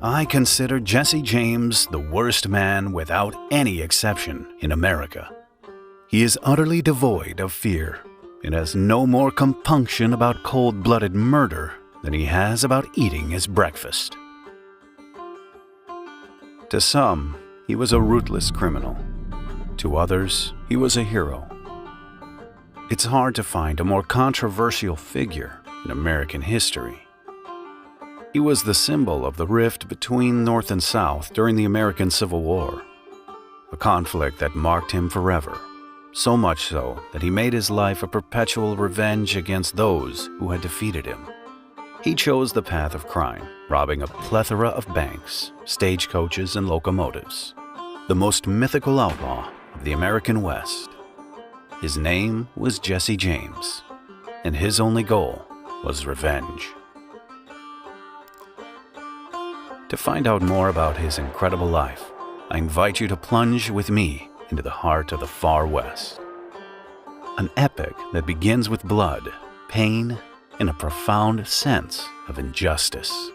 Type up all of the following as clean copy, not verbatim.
I consider Jesse James the worst man without any exception in America. He is utterly devoid of fear and has no more compunction about cold-blooded murder than he has about eating his breakfast. To some, he was a ruthless criminal. To others, he was a hero. It's hard to find a more controversial figure in American history. He was the symbol of the rift between North and South during the American Civil War, a conflict that marked him forever, so much so that he made his life a perpetual revenge against those who had defeated him. He chose the path of crime, robbing a plethora of banks, stagecoaches, and locomotives, the most mythical outlaw of the American West. His name was Jesse James, and his only goal was revenge. To find out more about his incredible life, I invite you to plunge with me into the heart of the Far West. An epic that begins with blood, pain, and a profound sense of injustice.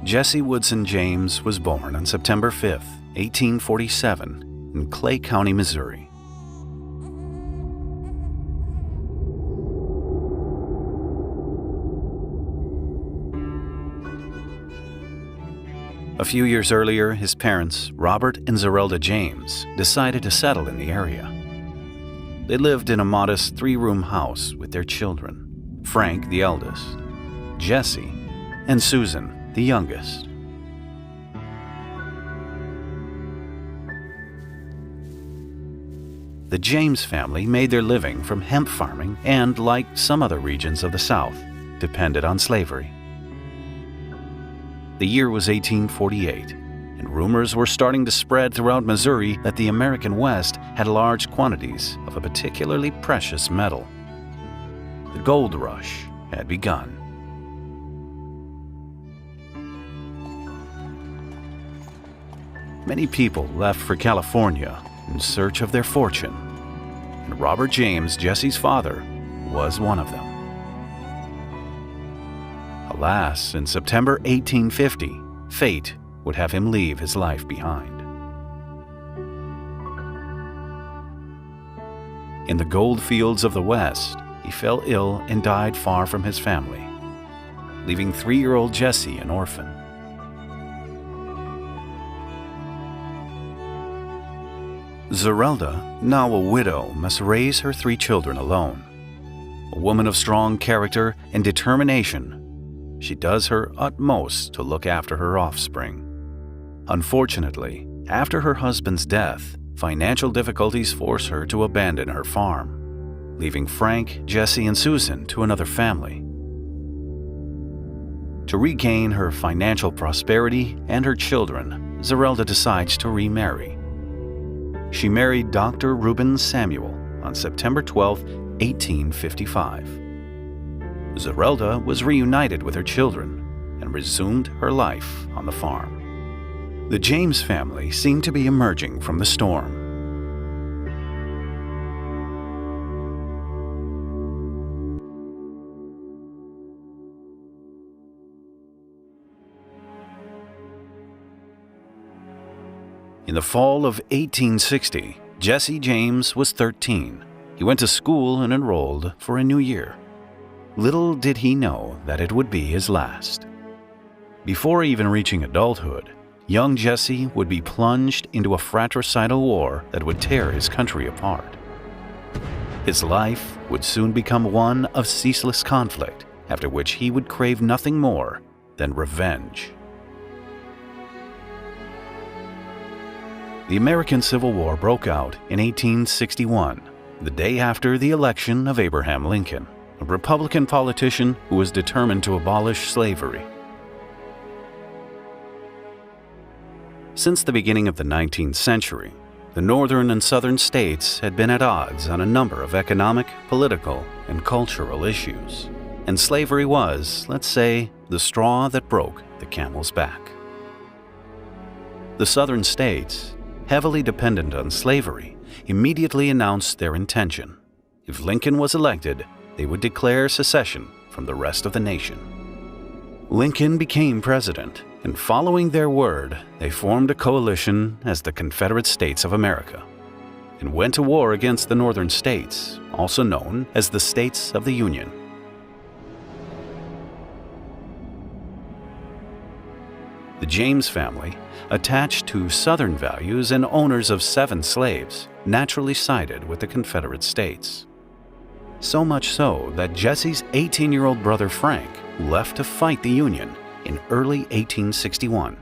Jesse Woodson James was born on September 5, 1847, in Clay County, Missouri. A few years earlier, his parents, Robert and Zerelda James, decided to settle in the area. They lived in a modest three-room house with their children, Frank, the eldest, Jesse, and Susan, the youngest. The James family made their living from hemp farming and, like some other regions of the South, depended on slavery. The year was 1848, and rumors were starting to spread throughout Missouri that the American West had large quantities of a particularly precious metal. The gold rush had begun. Many people left for California in search of their fortune, and Robert James, Jesse's father, was one of them. Alas, in September 1850, fate would have him leave his life behind. In the gold fields of the West, he fell ill and died far from his family, leaving 3-year-old Jesse an orphan. Zerelda, now a widow, must raise her 3 children alone. A woman of strong character and determination, she does her utmost to look after her offspring. Unfortunately, after her husband's death, financial difficulties force her to abandon her farm, leaving Frank, Jesse, and Susan to another family. To regain her financial prosperity and her children, Zerelda decides to remarry. She married Dr. Reuben Samuel on September 12, 1855. Zerelda was reunited with her children and resumed her life on the farm. The James family seemed to be emerging from the storm. In the fall of 1860, Jesse James was 13. He went to school and enrolled for a new year. Little did he know that it would be his last. Before even reaching adulthood, young Jesse would be plunged into a fratricidal war that would tear his country apart. His life would soon become one of ceaseless conflict, after which he would crave nothing more than revenge. The American Civil War broke out in 1861, the day after the election of Abraham Lincoln, a Republican politician who was determined to abolish slavery. Since the beginning of the 19th century, the northern and southern states had been at odds on a number of economic, political, and cultural issues, and slavery was, let's say, the straw that broke the camel's back. The southern states, heavily dependent on slavery, immediately announced their intention. If Lincoln was elected, they would declare secession from the rest of the nation. Lincoln became president, and following their word, they formed a coalition as the Confederate States of America and went to war against the northern states, also known as the States of the Union. The James family, attached to Southern values and owners of 7 slaves, naturally sided with the Confederate States. So much so that Jesse's 18-year-old brother Frank left to fight the Union in early 1861.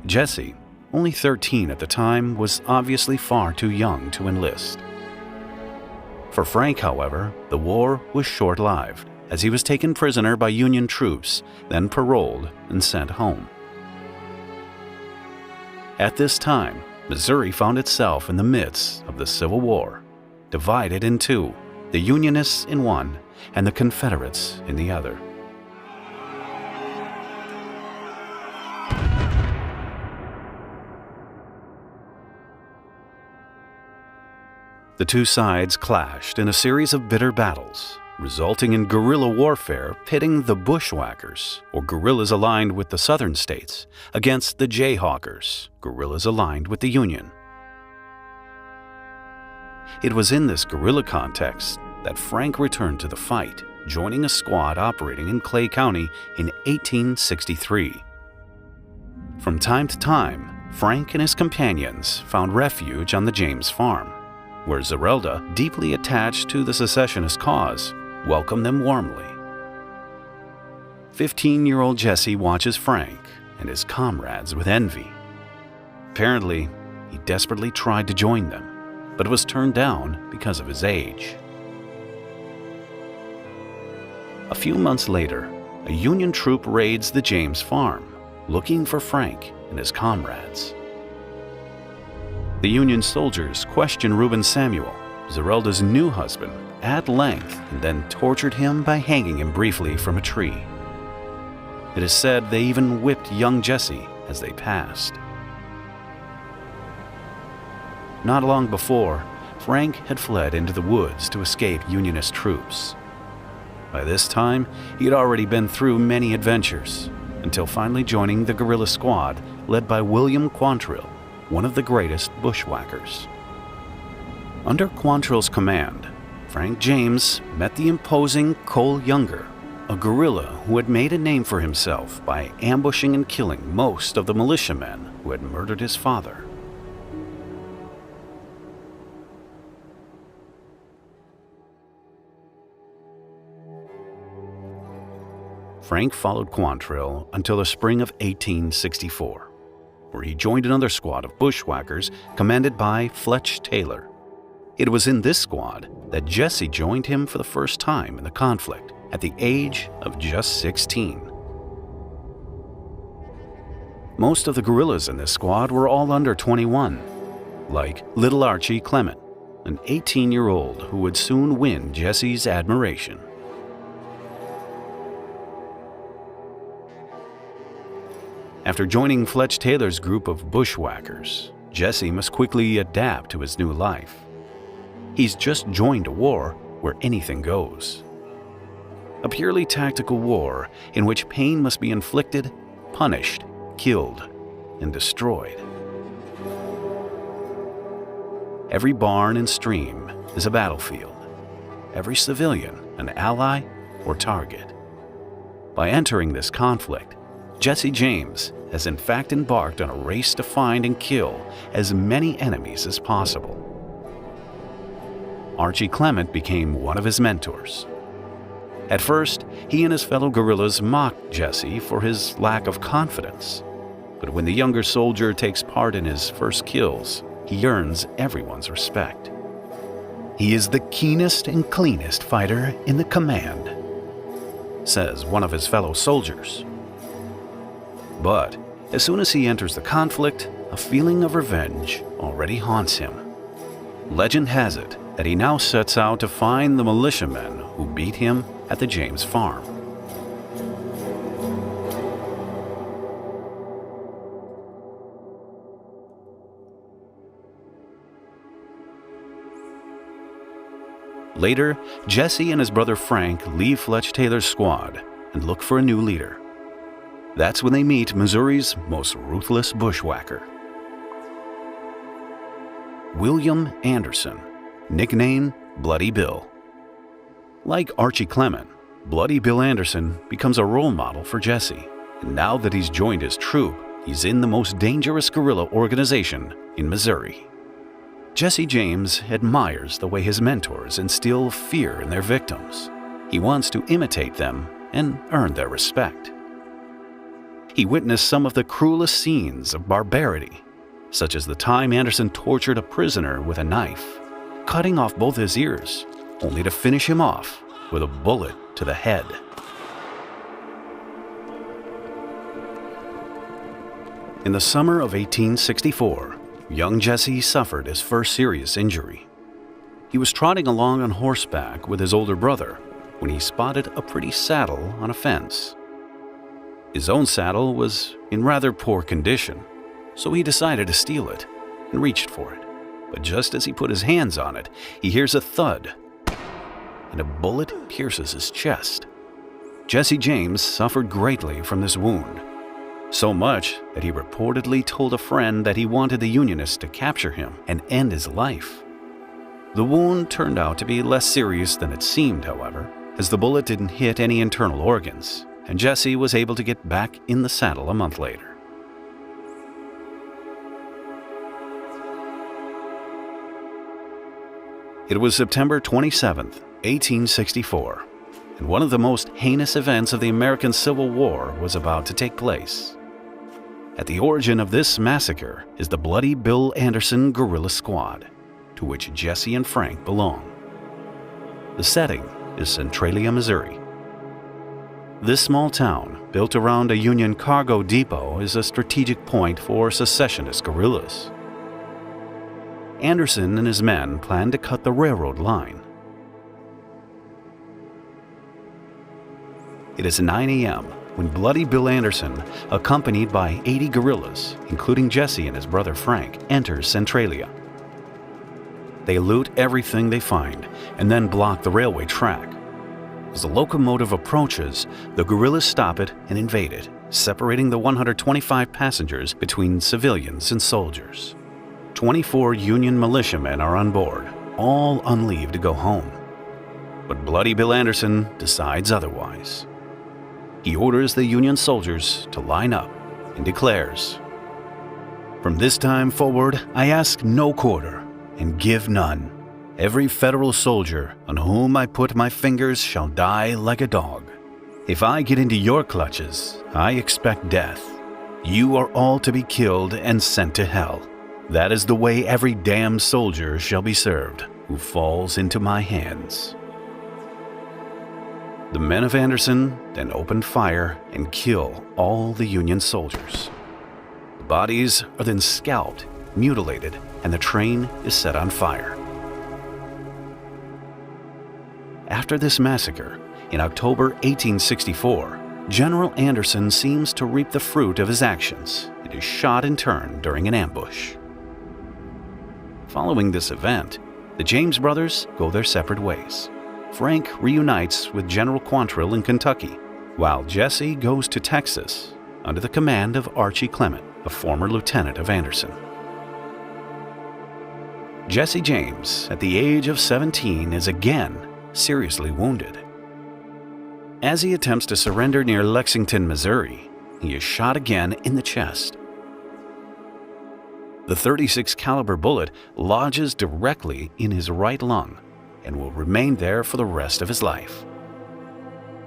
Jesse, only 13 at the time, was obviously far too young to enlist. For Frank, however, the war was short-lived, as he was taken prisoner by Union troops, then paroled and sent home. At this time, Missouri found itself in the midst of the Civil War, divided in two, the Unionists in one and the Confederates in the other. The two sides clashed in a series of bitter battles, resulting in guerrilla warfare pitting the bushwhackers, or guerrillas aligned with the southern states, against the Jayhawkers, guerrillas aligned with the Union. It was in this guerrilla context that Frank returned to the fight, joining a squad operating in Clay County in 1863. From time to time, Frank and his companions found refuge on the James farm, where Zerelda, deeply attached to the secessionist cause, welcomed them warmly. 15-year-old Jesse watches Frank and his comrades with envy. Apparently, he desperately tried to join them, but was turned down because of his age. A few months later, a Union troop raids the James farm, looking for Frank and his comrades. The Union soldiers questioned Reuben Samuel, Zerelda's new husband, at length and then tortured him by hanging him briefly from a tree. It is said they even whipped young Jesse as they passed. Not long before, Frank had fled into the woods to escape Unionist troops. By this time, he had already been through many adventures, until finally joining the guerrilla squad led by William Quantrill, one of the greatest bushwhackers. Under Quantrill's command, Frank James met the imposing Cole Younger, a guerrilla who had made a name for himself by ambushing and killing most of the militiamen who had murdered his father. Frank followed Quantrill until the spring of 1864, where he joined another squad of bushwhackers commanded by Fletch Taylor. It was in this squad that Jesse joined him for the first time in the conflict at the age of just 16. Most of the guerrillas in this squad were all under 21, like Little Archie Clement, an 18-year-old who would soon win Jesse's admiration. After joining Fletch Taylor's group of bushwhackers, Jesse must quickly adapt to his new life. He's just joined a war where anything goes. A purely tactical war in which pain must be inflicted, punished, killed, and destroyed. Every barn and stream is a battlefield. Every civilian an ally or target. By entering this conflict, Jesse James has in fact embarked on a race to find and kill as many enemies as possible. Archie Clement became one of his mentors. At first, he and his fellow guerrillas mocked Jesse for his lack of confidence. But when the younger soldier takes part in his first kills, he earns everyone's respect. He is the keenest and cleanest fighter in the command, says one of his fellow soldiers. But as soon as he enters the conflict, a feeling of revenge already haunts him. Legend has it that he now sets out to find the militiamen who beat him at the James farm. Later, Jesse and his brother Frank leave Fletch Taylor's squad and look for a new leader. That's when they meet Missouri's most ruthless bushwhacker, William Anderson, nicknamed Bloody Bill. Like Archie Clement, Bloody Bill Anderson becomes a role model for Jesse, and now that he's joined his troop, he's in the most dangerous guerrilla organization in Missouri. Jesse James admires the way his mentors instill fear in their victims. He wants to imitate them and earn their respect. He witnessed some of the cruelest scenes of barbarity, such as the time Anderson tortured a prisoner with a knife, cutting off both his ears, only to finish him off with a bullet to the head. In the summer of 1864, young Jesse suffered his first serious injury. He was trotting along on horseback with his older brother when he spotted a pretty saddle on a fence. His own saddle was in rather poor condition, so he decided to steal it and reached for it. But just as he put his hands on it, he hears a thud, and a bullet pierces his chest. Jesse James suffered greatly from this wound, so much that he reportedly told a friend that he wanted the Unionists to capture him and end his life. The wound turned out to be less serious than it seemed, however, as the bullet didn't hit any internal organs, and Jesse was able to get back in the saddle a month later. It was September 27, 1864, and one of the most heinous events of the American Civil War was about to take place. At the origin of this massacre is the Bloody Bill Anderson Guerrilla Squad, to which Jesse and Frank belong. The setting is Centralia, Missouri. This small town, built around a Union cargo depot, is a strategic point for secessionist guerrillas. Anderson and his men planned to cut the railroad line. It is 9 a.m. when Bloody Bill Anderson, accompanied by 80 guerrillas, including Jesse and his brother Frank, enters Centralia. They loot everything they find and then block the railway track. As the locomotive approaches, the guerrillas stop it and invade it, separating the 125 passengers between civilians and soldiers. 24 Union militiamen are on board, all on leave to go home. But Bloody Bill Anderson decides otherwise. He orders the Union soldiers to line up and declares, "From this time forward, I ask no quarter and give none. Every Federal soldier on whom I put my fingers shall die like a dog. If I get into your clutches, I expect death. You are all to be killed and sent to hell. That is the way every damned soldier shall be served who falls into my hands." The men of Anderson then open fire and kill all the Union soldiers. The bodies are then scalped, mutilated, and the train is set on fire. After this massacre, in October 1864, General Anderson seems to reap the fruit of his actions and is shot in turn during an ambush. Following this event, the James brothers go their separate ways. Frank reunites with General Quantrill in Kentucky, while Jesse goes to Texas under the command of Archie Clement, a former lieutenant of Anderson. Jesse James, at the age of 17, is again seriously wounded. As he attempts to surrender near Lexington, Missouri, he is shot again in the chest. The .36 caliber bullet lodges directly in his right lung and will remain there for the rest of his life.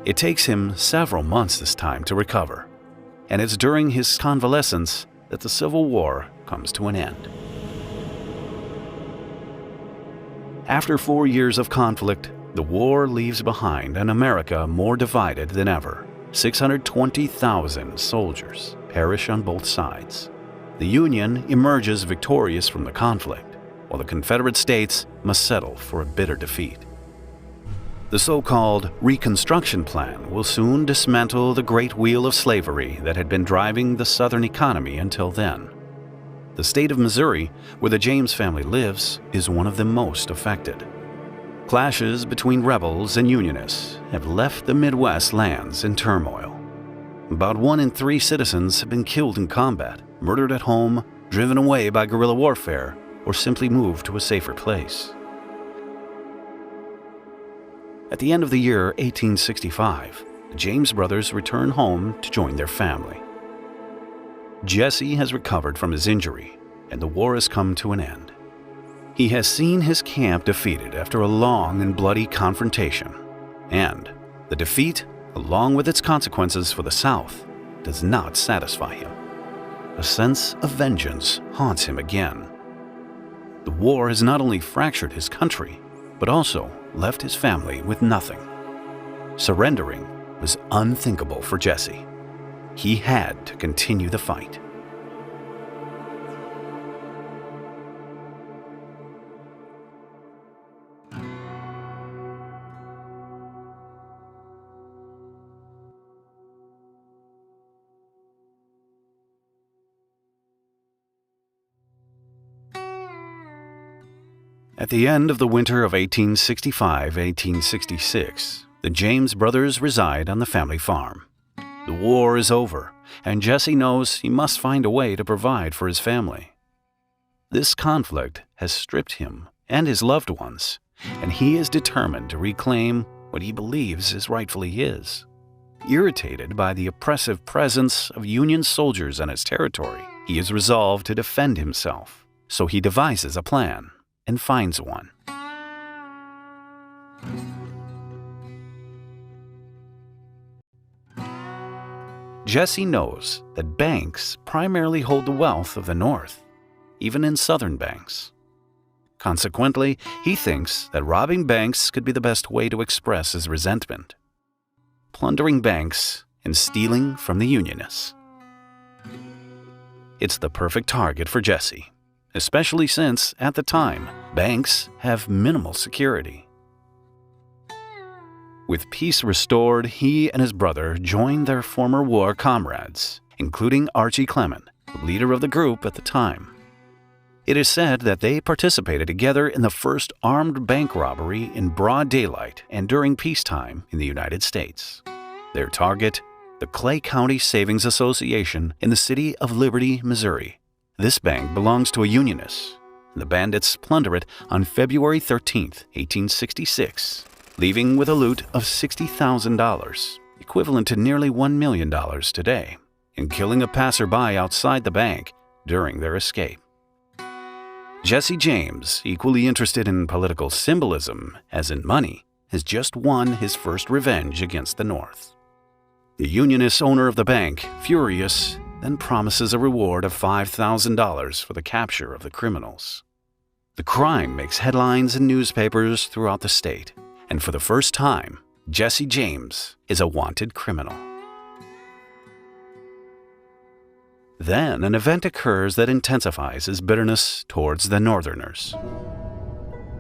It takes him several months this time to recover, and it's during his convalescence that the Civil War comes to an end. After 4 years of conflict, the war leaves behind an America more divided than ever. 620,000 soldiers perish on both sides, The Union emerges victorious from the conflict, while the Confederate States must settle for a bitter defeat. The so-called Reconstruction Plan will soon dismantle the great wheel of slavery that had been driving the Southern economy until then. The state of Missouri, where the James family lives, is one of the most affected. Clashes between rebels and Unionists have left the Midwest lands in turmoil. About 1 in 3 citizens have been killed in combat, murdered at home, driven away by guerrilla warfare, or simply moved to a safer place. At the end of the year 1865, the James brothers return home to join their family. Jesse has recovered from his injury, and the war has come to an end. He has seen his camp defeated after a long and bloody confrontation, and the defeat, along with its consequences for the South, does not satisfy him. A sense of vengeance haunts him again. The war has not only fractured his country, but also left his family with nothing. Surrendering was unthinkable for Jesse. He had to continue the fight. At the end of the winter of 1865-1866, the James brothers reside on the family farm. The war is over, and Jesse knows he must find a way to provide for his family. This conflict has stripped him and his loved ones, and he is determined to reclaim what he believes is rightfully his. Irritated by the oppressive presence of Union soldiers on his territory, he is resolved to defend himself, so he devises a plan and finds one. Jesse knows that banks primarily hold the wealth of the North, even in Southern banks. Consequently, he thinks that robbing banks could be the best way to express his resentment, plundering banks and stealing from the Unionists. It's the perfect target for Jesse, especially since, at the time, banks have minimal security. With peace restored, he and his brother joined their former war comrades, including Archie Clement, the leader of the group at the time. It is said that they participated together in the first armed bank robbery in broad daylight and during peacetime in the United States. Their target, the Clay County Savings Association in the city of Liberty, Missouri. This bank belongs to a Unionist, and the bandits plunder it on February 13, 1866, leaving with a loot of $60,000, equivalent to nearly $1 million today, and killing a passerby outside the bank during their escape. Jesse James, equally interested in political symbolism as in money, has just won his first revenge against the North. The Unionist owner of the bank, furious, then promises a reward of $5,000 for the capture of the criminals. The crime makes headlines in newspapers throughout the state, and for the first time, Jesse James is a wanted criminal. Then an event occurs that intensifies his bitterness towards the Northerners.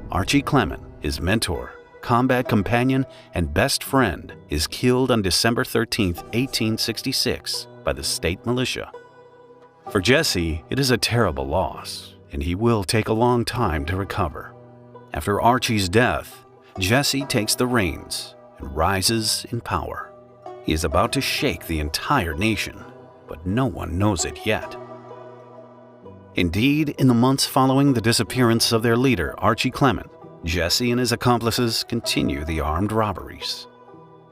Archie Clement, his mentor, combat companion, and best friend, is killed on December 13, 1866, by the state militia. For Jesse, it is a terrible loss, and he will take a long time to recover. After Archie's death, Jesse takes the reins and rises in power. He is about to shake the entire nation, but no one knows it yet. Indeed, in the months following the disappearance of their leader, Archie Clement, Jesse and his accomplices continue the armed robberies.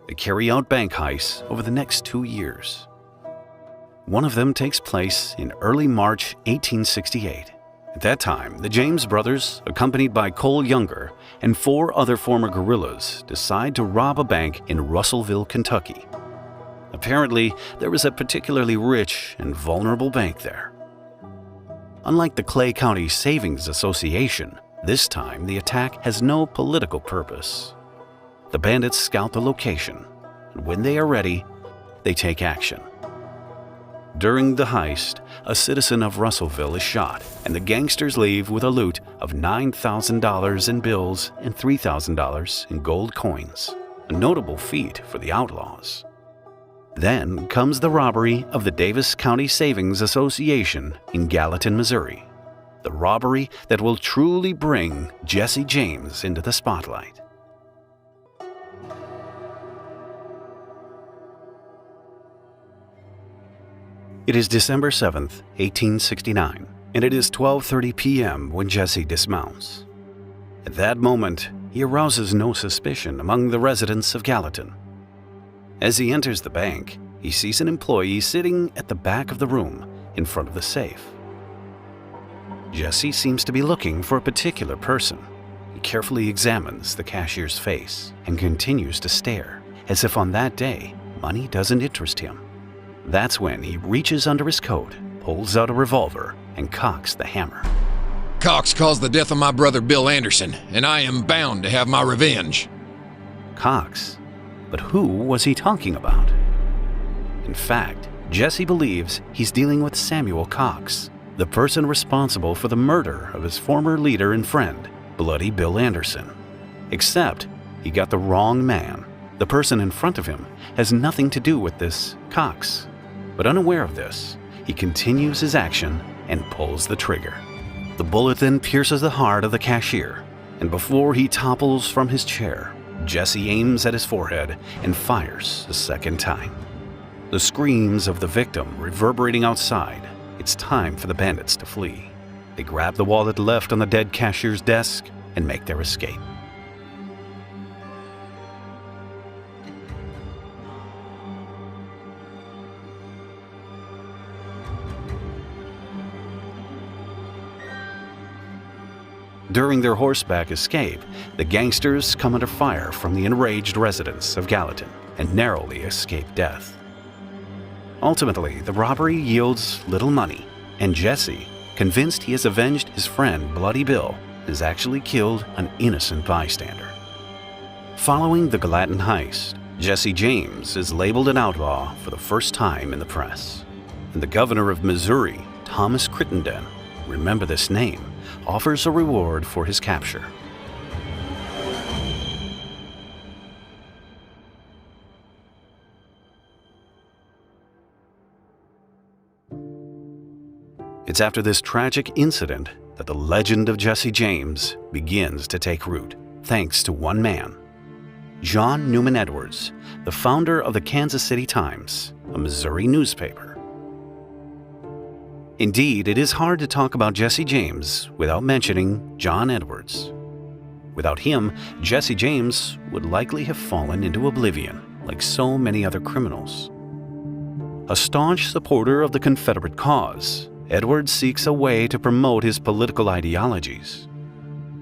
They carry out bank heists over the next 2 years. One of them takes place in early March 1868. At that time, the James brothers, accompanied by Cole Younger and 4 other former guerrillas, decide to rob a bank in Russellville, Kentucky. Apparently, there was a particularly rich and vulnerable bank there. Unlike the Clay County Savings Association, this time the attack has no political purpose. The bandits scout the location, and when they are ready, they take action. During the heist, a citizen of Russellville is shot, and the gangsters leave with a loot of $9,000 in bills and $3,000 in gold coins, a notable feat for the outlaws. Then comes the robbery of the Davis County Savings Association in Gallatin, Missouri, the robbery that will truly bring Jesse James into the spotlight. It is December 7th, 1869, and it is 12:30 p.m. when Jesse dismounts. At that moment, he arouses no suspicion among the residents of Gallatin. As he enters the bank, he sees an employee sitting at the back of the room in front of the safe. Jesse seems to be looking for a particular person. He carefully examines the cashier's face and continues to stare, as if on that day, money doesn't interest him. That's when he reaches under his coat, pulls out a revolver, and cocks the hammer. Cox caused the death of my brother Bill Anderson, and I am bound to have my revenge. Cox? But who was he talking about? In fact, Jesse believes he's dealing with Samuel Cox, the person responsible for the murder of his former leader and friend, Bloody Bill Anderson. Except he got the wrong man. The person in front of him has nothing to do with this Cox. But unaware of this, he continues his action and pulls the trigger. The bullet then pierces the heart of the cashier, and before he topples from his chair, Jesse aims at his forehead and fires a second time. The screams of the victim reverberating outside, it's time for the bandits to flee. They grab the wallet left on the dead cashier's desk and make their escape. During their horseback escape, the gangsters come under fire from the enraged residents of Gallatin and narrowly escape death. Ultimately, the robbery yields little money, and Jesse, convinced he has avenged his friend Bloody Bill, has actually killed an innocent bystander. Following the Gallatin heist, Jesse James is labeled an outlaw for the first time in the press, and the governor of Missouri, Thomas Crittenden, remember this name, offers a reward for his capture. It's after this tragic incident that the legend of Jesse James begins to take root, thanks to one man, John Newman Edwards, the founder of the Kansas City Times, a Missouri newspaper. Indeed, it is hard to talk about Jesse James without mentioning John Edwards. Without him, Jesse James would likely have fallen into oblivion, like so many other criminals. A staunch supporter of the Confederate cause, Edwards seeks a way to promote his political ideologies.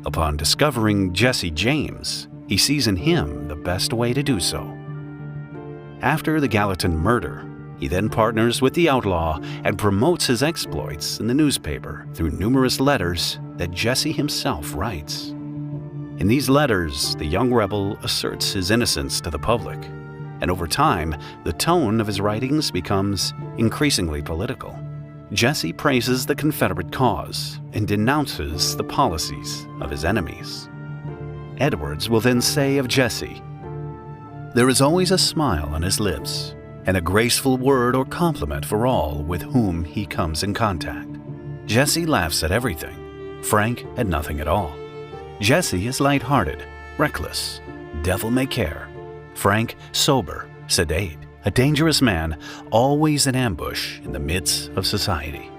Upon discovering Jesse James, he sees in him the best way to do so. After the Gallatin murder, he then partners with the outlaw and promotes his exploits in the newspaper through numerous letters that Jesse himself writes. In these letters, the young rebel asserts his innocence to the public, and over time, the tone of his writings becomes increasingly political. Jesse praises the Confederate cause and denounces the policies of his enemies. Edwards will then say of Jesse, "There is always a smile on his lips, and a graceful word or compliment for all with whom he comes in contact. Jesse laughs at everything, frank at nothing at all. Jesse is light-hearted, reckless, devil-may-care, frank, sober, sedate, a dangerous man, always in ambush in the midst of society.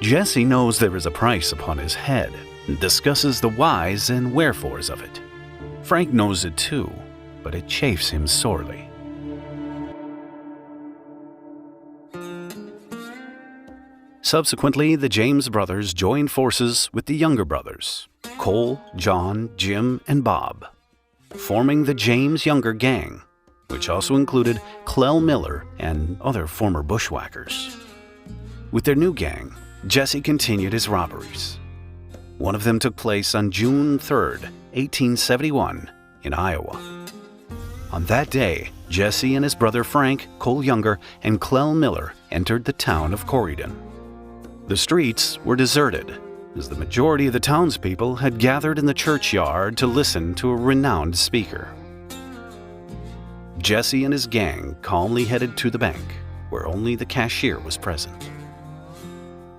Jesse knows there is a price upon his head and discusses the whys and wherefores of it. Frank knows it too, but it chafes him sorely. Subsequently, the James brothers joined forces with the younger brothers, Cole, John, Jim, and Bob, forming the James Younger Gang, which also included Clell Miller and other former bushwhackers. With their new gang, Jesse continued his robberies. One of them took place on June 3, 1871, in Iowa. On that day, Jesse and his brother Frank, Cole Younger, and Clell Miller entered the town of Corydon. The streets were deserted, as the majority of the townspeople had gathered in the churchyard to listen to a renowned speaker. Jesse and his gang calmly headed to the bank, where only the cashier was present.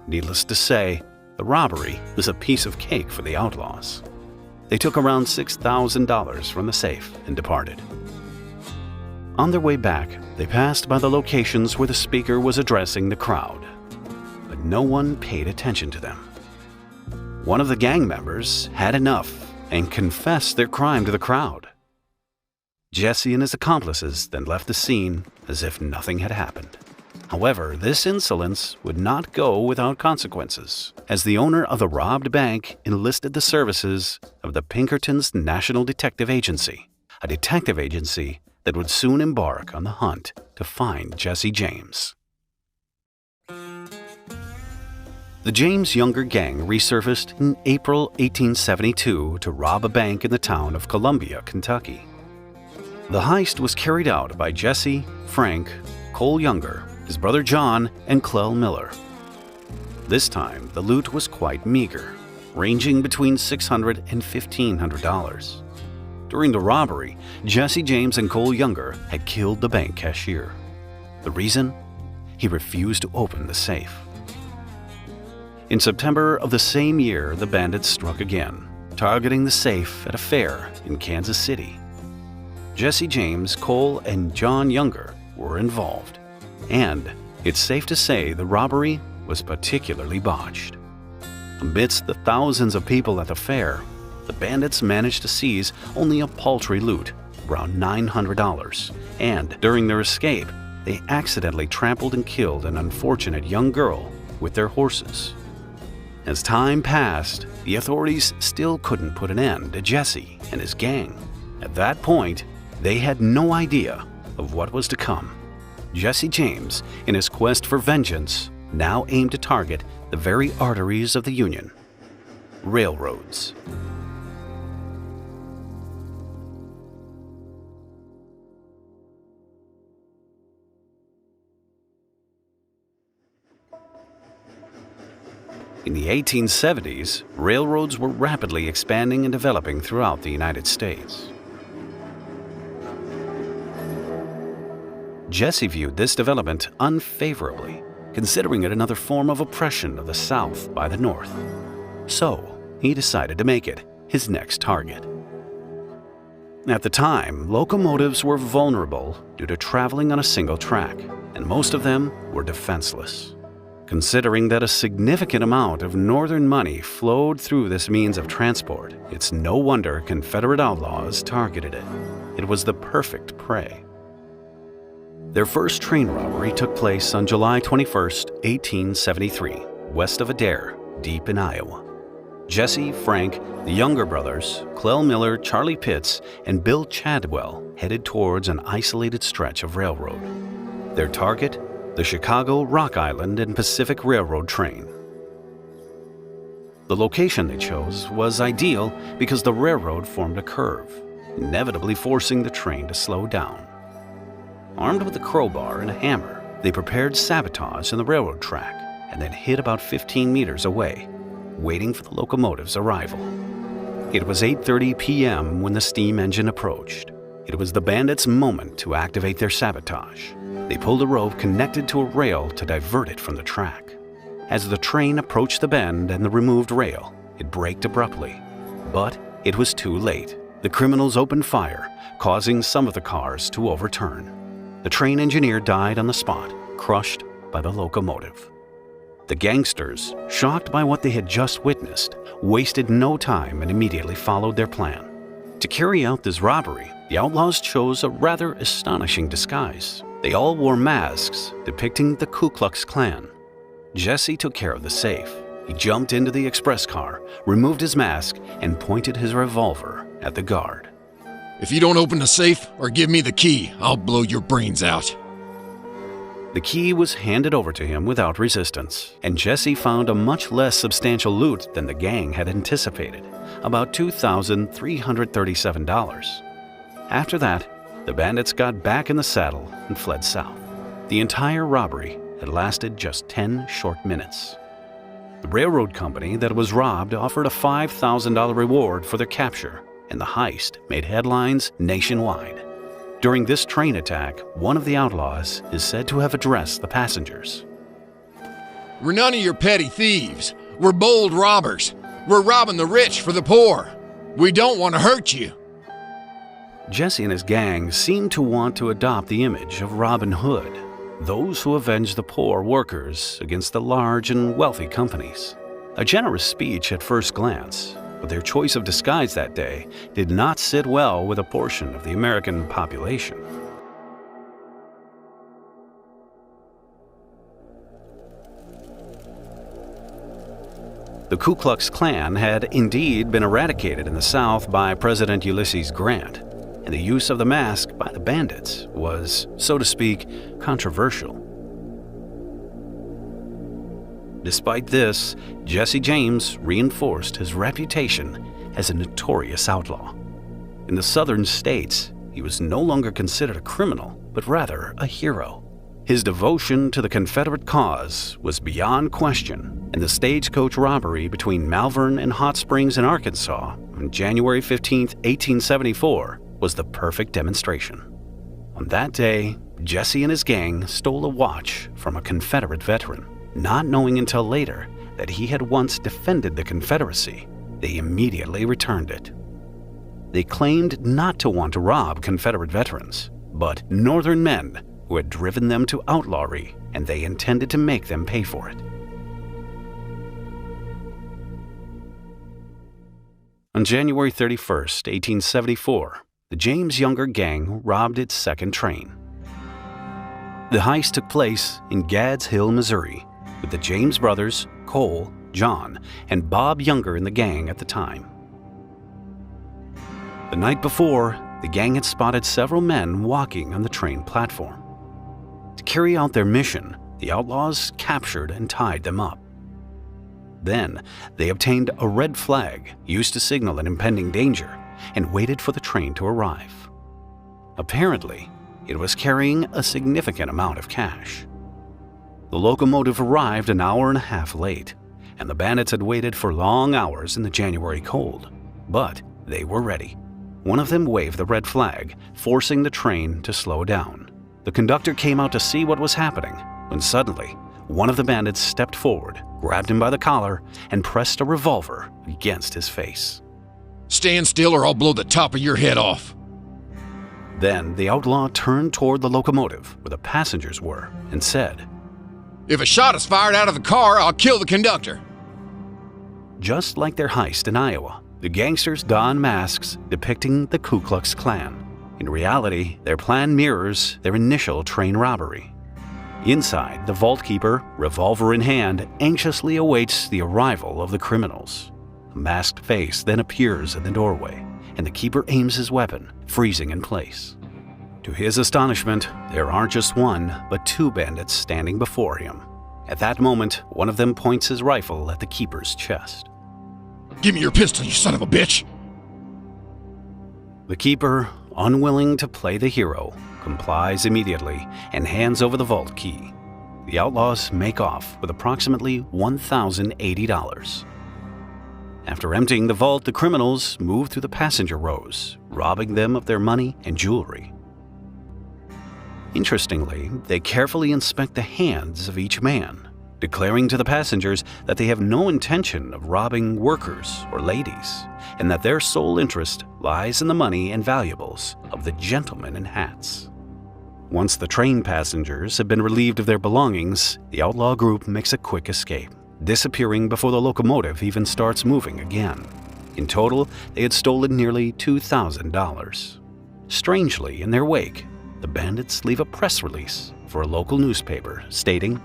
Needless to say, the robbery was a piece of cake for the outlaws. They took around $6,000 from the safe and departed. On their way back, they passed by the locations where the speaker was addressing the crowd, but no one paid attention to them. One of the gang members had enough and confessed their crime to the crowd. Jesse and his accomplices then left the scene as if nothing had happened. However, this insolence would not go without consequences, as the owner of the robbed bank enlisted the services of the Pinkerton's National Detective Agency, a detective agency that would soon embark on the hunt to find Jesse James. The James Younger gang resurfaced in April 1872 to rob a bank in the town of Columbia, Kentucky. The heist was carried out by Jesse, Frank, Cole Younger, his brother John, and Clell Miller. This time, the loot was quite meager, ranging between $600 and $1,500. During the robbery, Jesse James and Cole Younger had killed the bank cashier. The reason? He refused to open the safe. In September of the same year, the bandits struck again, targeting the safe at a fair in Kansas City. Jesse James, Cole, and John Younger were involved, and it's safe to say the robbery was particularly botched. Amidst the thousands of people at the fair, the bandits managed to seize only a paltry loot, around $900, and during their escape, they accidentally trampled and killed an unfortunate young girl with their horses. As time passed, the authorities still couldn't put an end to Jesse and his gang. At that point, they had no idea of what was to come. Jesse James, in his quest for vengeance, now aimed to target the very arteries of the Union: railroads. In the 1870s, railroads were rapidly expanding and developing throughout the United States. Jesse viewed this development unfavorably, considering it another form of oppression of the South by the North. So, he decided to make it his next target. At the time, locomotives were vulnerable due to traveling on a single track, and most of them were defenseless. Considering that a significant amount of Northern money flowed through this means of transport, it's no wonder Confederate outlaws targeted it. It was the perfect prey. Their first train robbery took place on July 21, 1873, west of Adair, deep in Iowa. Jesse, Frank, the Younger brothers, Clell Miller, Charlie Pitts, and Bill Chadwell headed towards an isolated stretch of railroad. Their target? The Chicago, Rock Island, and Pacific Railroad train. The location they chose was ideal because the railroad formed a curve, inevitably forcing the train to slow down. Armed with a crowbar and a hammer, they prepared sabotage in the railroad track and then hid about 15 meters away, waiting for the locomotive's arrival. It was 8:30 p.m. when the steam engine approached. It was the bandits' moment to activate their sabotage. They pulled a rope connected to a rail to divert it from the track. As the train approached the bend and the removed rail, it braked abruptly. But it was too late. The criminals opened fire, causing some of the cars to overturn. The train engineer died on the spot, crushed by the locomotive. The gangsters, shocked by what they had just witnessed, wasted no time and immediately followed their plan. To carry out this robbery, the outlaws chose a rather astonishing disguise. They all wore masks depicting the Ku Klux Klan. Jesse took care of the safe. He jumped into the express car, removed his mask, and pointed his revolver at the guard. If you don't open the safe or give me the key, I'll blow your brains out. The key was handed over to him without resistance, and Jesse found a much less substantial loot than the gang had anticipated, about $2,337. After that, the bandits got back in the saddle and fled south. The entire robbery had lasted just 10 short minutes. The railroad company that was robbed offered a $5,000 reward for their capture, and the heist made headlines nationwide. During this train attack, one of the outlaws is said to have addressed the passengers. We're none of your petty thieves. We're bold robbers. We're robbing the rich for the poor. We don't want to hurt you. Jesse and his gang seemed to want to adopt the image of Robin Hood, those who avenge the poor workers against the large and wealthy companies. A generous speech at first glance, but their choice of disguise that day did not sit well with a portion of the American population. The Ku Klux Klan had indeed been eradicated in the South by President Ulysses Grant, and the use of the mask by the bandits was, so to speak, controversial. Despite this, Jesse James reinforced his reputation as a notorious outlaw. In the southern states, he was no longer considered a criminal, but rather a hero. His devotion to the Confederate cause was beyond question, and the stagecoach robbery between Malvern and Hot Springs in Arkansas on January 15, 1874, was the perfect demonstration. On that day, Jesse and his gang stole a watch from a Confederate veteran. Not knowing until later that he had once defended the Confederacy, they immediately returned it. They claimed not to want to rob Confederate veterans, but Northern men who had driven them to outlawry, and they intended to make them pay for it. On January 31, 1874, the James Younger gang robbed its second train. The heist took place in Gads Hill, Missouri, with the James brothers, Cole, John, and Bob Younger in the gang at the time. The night before, the gang had spotted several men walking on the train platform. To carry out their mission, the outlaws captured and tied them up. Then, they obtained a red flag used to signal an impending danger and waited for the train to arrive. Apparently, it was carrying a significant amount of cash. The locomotive arrived an hour and a half late, and the bandits had waited for long hours in the January cold. But they were ready. One of them waved the red flag, forcing the train to slow down. The conductor came out to see what was happening, when suddenly, one of the bandits stepped forward, grabbed him by the collar, and pressed a revolver against his face. Stand still or I'll blow the top of your head off. Then the outlaw turned toward the locomotive where the passengers were and said, If a shot is fired out of the car, I'll kill the conductor. Just like their heist in Iowa, the gangsters donned masks depicting the Ku Klux Klan. In reality, their plan mirrors their initial train robbery. Inside, the vault keeper, revolver in hand, anxiously awaits the arrival of the criminals. A masked face then appears in the doorway, and the keeper aims his weapon, freezing in place. To his astonishment, there aren't just one, but two bandits standing before him. At that moment, one of them points his rifle at the keeper's chest. Give me your pistol, you son of a bitch! The keeper, unwilling to play the hero, complies immediately and hands over the vault key. The outlaws make off with approximately $1,080. After emptying the vault, the criminals move through the passenger rows, robbing them of their money and jewelry. Interestingly, they carefully inspect the hands of each man, declaring to the passengers that they have no intention of robbing workers or ladies, and that their sole interest lies in the money and valuables of the gentlemen in hats. Once the train passengers have been relieved of their belongings, the outlaw group makes a quick escape, disappearing before the locomotive even starts moving again. In total, they had stolen nearly $2,000. Strangely, in their wake, the bandits leave a press release for a local newspaper stating,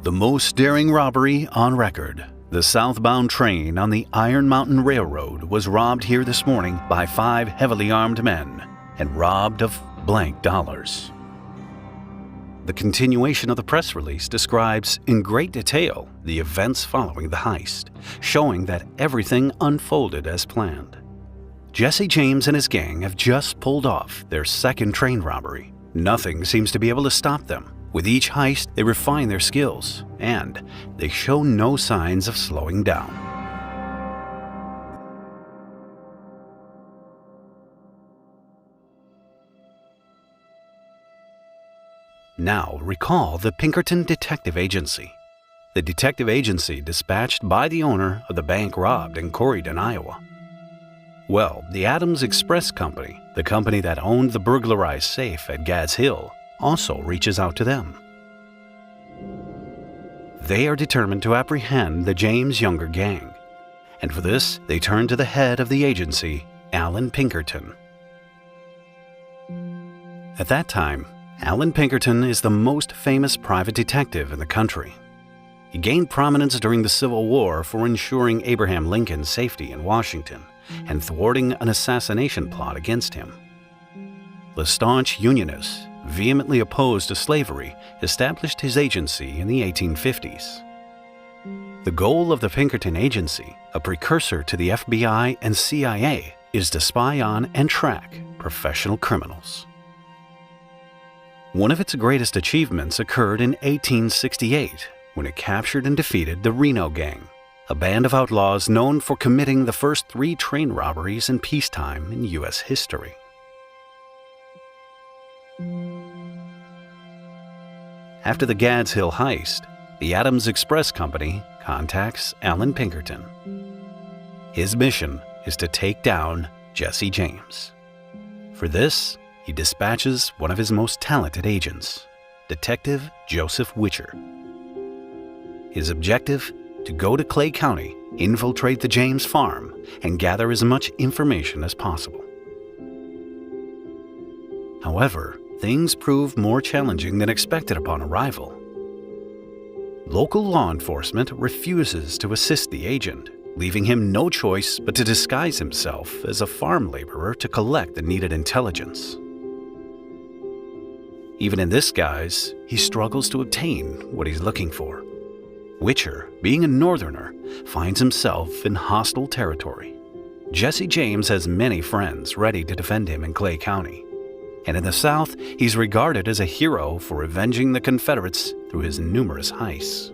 "The most daring robbery on record. The southbound train on the Iron Mountain Railroad was robbed here this morning by 5 heavily armed men and robbed of blank dollars." The continuation of the press release describes in great detail the events following the heist, showing that everything unfolded as planned. Jesse James and his gang have just pulled off their second train robbery. Nothing seems to be able to stop them, With each heist, they refine their skills, and they show no signs of slowing down. Now recall the Pinkerton Detective Agency. The detective agency dispatched by the owner of the bank robbed in Corydon, Iowa. Well, the Adams Express Company, the company that owned the burglarized safe at Gads Hill, also reaches out to them. They are determined to apprehend the James Younger gang, and for this, they turn to the head of the agency, Allan Pinkerton. At that time, Allan Pinkerton is the most famous private detective in the country. He gained prominence during the Civil War for ensuring Abraham Lincoln's safety in Washington and thwarting an assassination plot against him. The staunch Unionist, vehemently opposed to slavery, established his agency in the 1850s. The goal of the Pinkerton Agency, a precursor to the FBI and CIA, is to spy on and track professional criminals. One of its greatest achievements occurred in 1868 when it captured and defeated the Reno Gang, a band of outlaws known for committing the first 3 train robberies in peacetime in U.S. history. After the Gads Hill heist, the Adams Express Company contacts Allan Pinkerton. His mission is to take down Jesse James. For this, he dispatches one of his most talented agents, Detective Joseph Witcher. His objective: to go to Clay County, infiltrate the James farm, and gather as much information as possible. However, things prove more challenging than expected upon arrival. Local law enforcement refuses to assist the agent, leaving him no choice but to disguise himself as a farm laborer to collect the needed intelligence. Even in this guise, he struggles to obtain what he's looking for. Witcher, being a northerner, finds himself in hostile territory. Jesse James has many friends ready to defend him in Clay County. And in the South, he's regarded as a hero for avenging the Confederates through his numerous heists.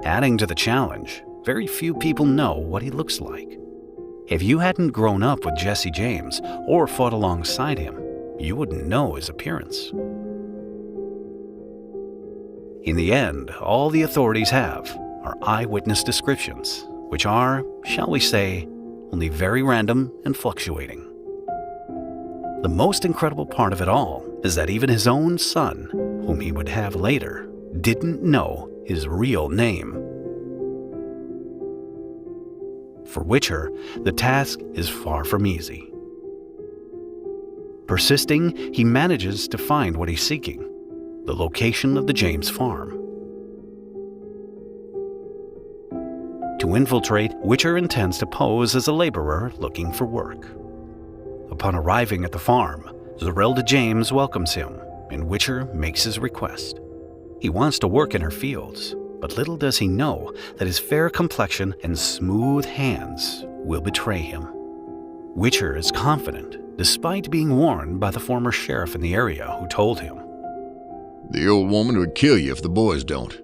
Adding to the challenge, very few people know what he looks like. If you hadn't grown up with Jesse James or fought alongside him, you wouldn't know his appearance. In the end, all the authorities have are eyewitness descriptions, which are, shall we say, only very random and fluctuating. The most incredible part of it all is that even his own son, whom he would have later, didn't know his real name. For Witcher, the task is far from easy. Persisting, he manages to find what he's seeking: the location of the James farm. To infiltrate, Witcher intends to pose as a laborer looking for work. Upon arriving at the farm, Zerelda James welcomes him, and Witcher makes his request. He wants to work in her fields, but little does he know that his fair complexion and smooth hands will betray him. Witcher is confident, despite being warned by the former sheriff in the area who told him, "The old woman would kill you if the boys don't."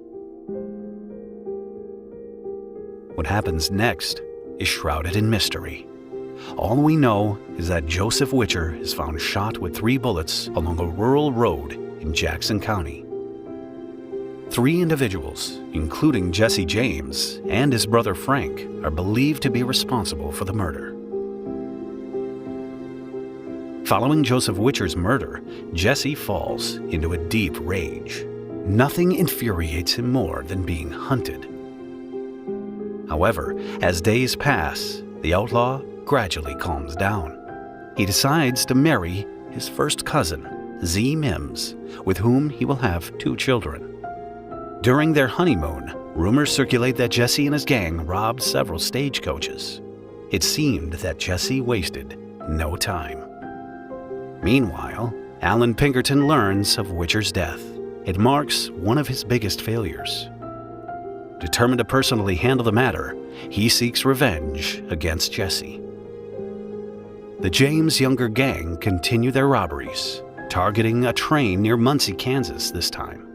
What happens next is shrouded in mystery. All we know is that Joseph Witcher is found shot with 3 bullets along a rural road in Jackson County. 3 individuals, including Jesse James and his brother Frank, are believed to be responsible for the murder. Following Joseph Witcher's murder, Jesse falls into a deep rage. Nothing infuriates him more than being hunted. However, as days pass, the outlaw gradually calms down. He decides to marry his first cousin, Z. Mims, with whom he will have 2 children. During their honeymoon, rumors circulate that Jesse and his gang robbed several stagecoaches. It seemed that Jesse wasted no time. Meanwhile, Allan Pinkerton learns of Witcher's death. It marks one of his biggest failures. Determined to personally handle the matter, he seeks revenge against Jesse. The James Younger Gang continue their robberies, targeting a train near Muncie, Kansas this time.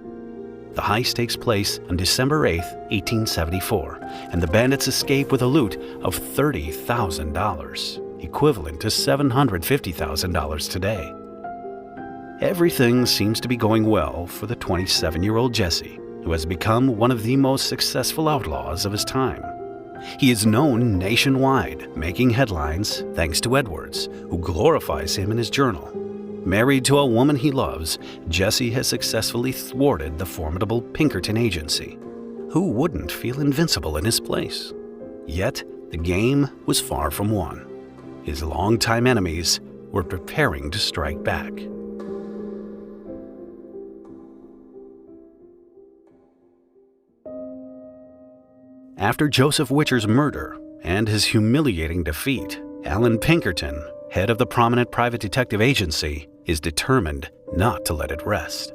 The heist takes place on December 8, 1874, and the bandits escape with a loot of $30,000, equivalent to $750,000 today. Everything seems to be going well for the 27-year-old Jesse, who has become one of the most successful outlaws of his time. He is known nationwide, making headlines thanks to Edwards, who glorifies him in his journal. Married to a woman he loves, Jesse has successfully thwarted the formidable Pinkerton agency. Who wouldn't feel invincible in his place? Yet, the game was far from won. His longtime enemies were preparing to strike back. After Joseph Witcher's murder and his humiliating defeat, Alan Pinkerton, head of the prominent private detective agency, is determined not to let it rest.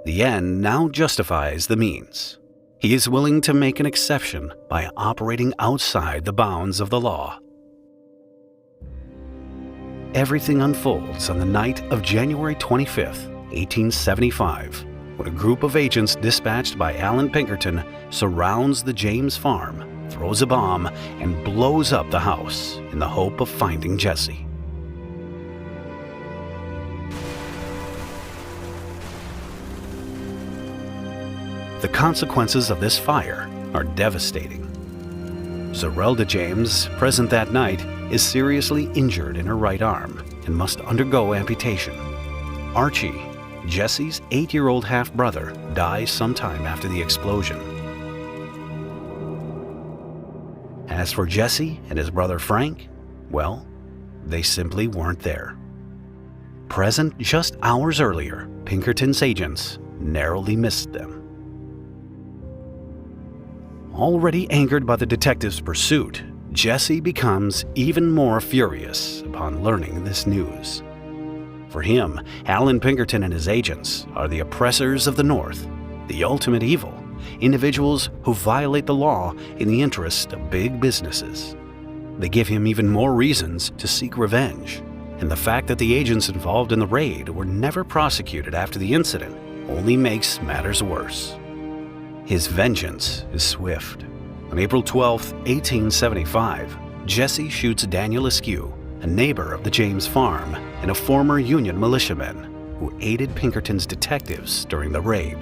The end now justifies the means. He is willing to make an exception by operating outside the bounds of the law. Everything unfolds on the night of January 25, 1875, when a group of agents dispatched by Alan Pinkerton surrounds the James farm, throws a bomb, and blows up the house in the hope of finding Jesse. The consequences of this fire are devastating. Zerelda James, present that night, is seriously injured in her right arm and must undergo amputation. Archie, Jesse's 8-year-old half-brother, dies sometime after the explosion. As for Jesse and his brother Frank, well, they simply weren't there. Present just hours earlier, Pinkerton's agents narrowly missed them. Already angered by the detective's pursuit, Jesse becomes even more furious upon learning this news. For him, Alan Pinkerton and his agents are the oppressors of the North, the ultimate evil, individuals who violate the law in the interest of big businesses. They give him even more reasons to seek revenge, and the fact that the agents involved in the raid were never prosecuted after the incident only makes matters worse. His vengeance is swift. On April 12, 1875, Jesse shoots Daniel Askew, a neighbor of the James farm and a former Union militiaman who aided Pinkerton's detectives during the raid.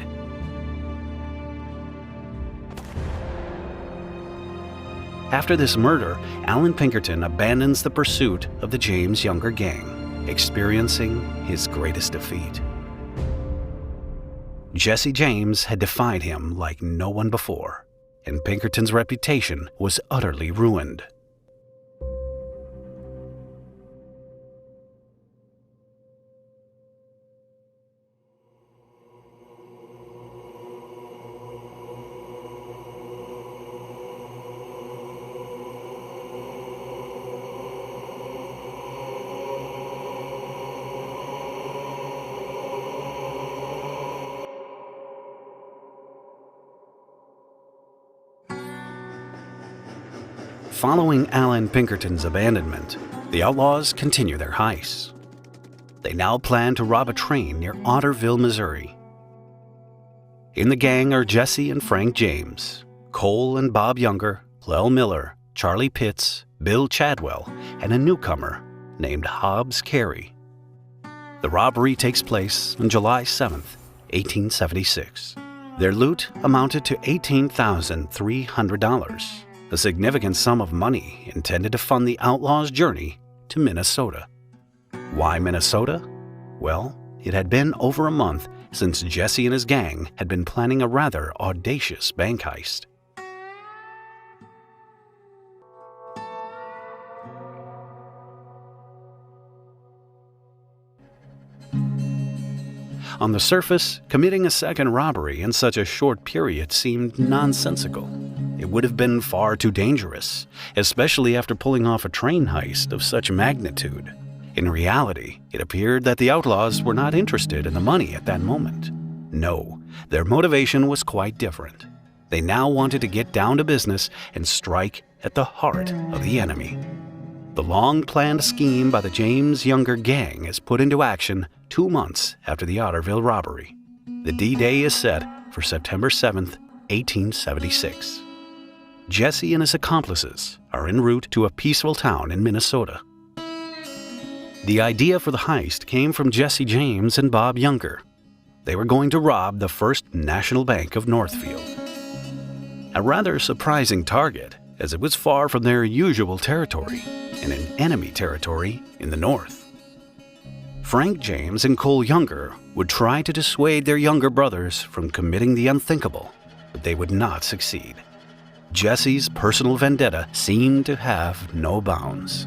After this murder, Alan Pinkerton abandons the pursuit of the James Younger Gang, experiencing his greatest defeat. Jesse James had defied him like no one before, and Pinkerton's reputation was utterly ruined. Following Alan Pinkerton's abandonment, the outlaws continue their heists. They now plan to rob a train near Otterville, Missouri. In the gang are Jesse and Frank James, Cole and Bob Younger, Clell Miller, Charlie Pitts, Bill Chadwell, and a newcomer named Hobbs Carey. The robbery takes place on July 7, 1876. Their loot amounted to $18,300. A significant sum of money intended to fund the outlaws' journey to Minnesota. Why Minnesota? Well, it had been over a month since Jesse and his gang had been planning a rather audacious bank heist. On the surface, committing a second robbery in such a short period seemed nonsensical. It would have been far too dangerous, especially after pulling off a train heist of such magnitude. In reality, it appeared that the outlaws were not interested in the money at that moment. No, their motivation was quite different. They now wanted to get down to business and strike at the heart of the enemy. The long-planned scheme by the James Younger gang is put into action 2 months after the Otterville robbery. The D-Day is set for September 7th, 1876. Jesse and his accomplices are en route to a peaceful town in Minnesota. The idea for the heist came from Jesse James and Bob Younger. They were going to rob the First National Bank of Northfield. A rather surprising target, as it was far from their usual territory and in enemy territory in the north. Frank James and Cole Younger would try to dissuade their younger brothers from committing the unthinkable, but they would not succeed. Jesse's personal vendetta seemed to have no bounds.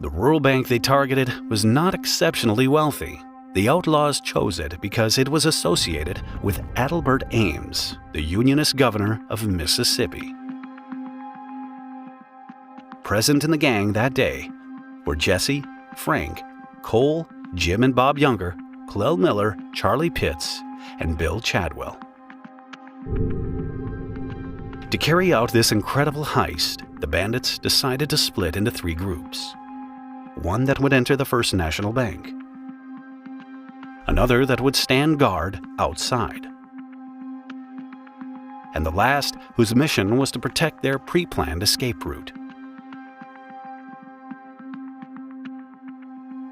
The rural bank they targeted was not exceptionally wealthy. The outlaws chose it because it was associated with Adelbert Ames, the Unionist governor of Mississippi. Present in the gang that day were Jesse, Frank, Cole, Jim and Bob Younger, Clell Miller, Charlie Pitts, and Bill Chadwell. To carry out this incredible heist, the bandits decided to split into 3 groups. One that would enter the First National Bank, another that would stand guard outside, and the last whose mission was to protect their pre-planned escape route.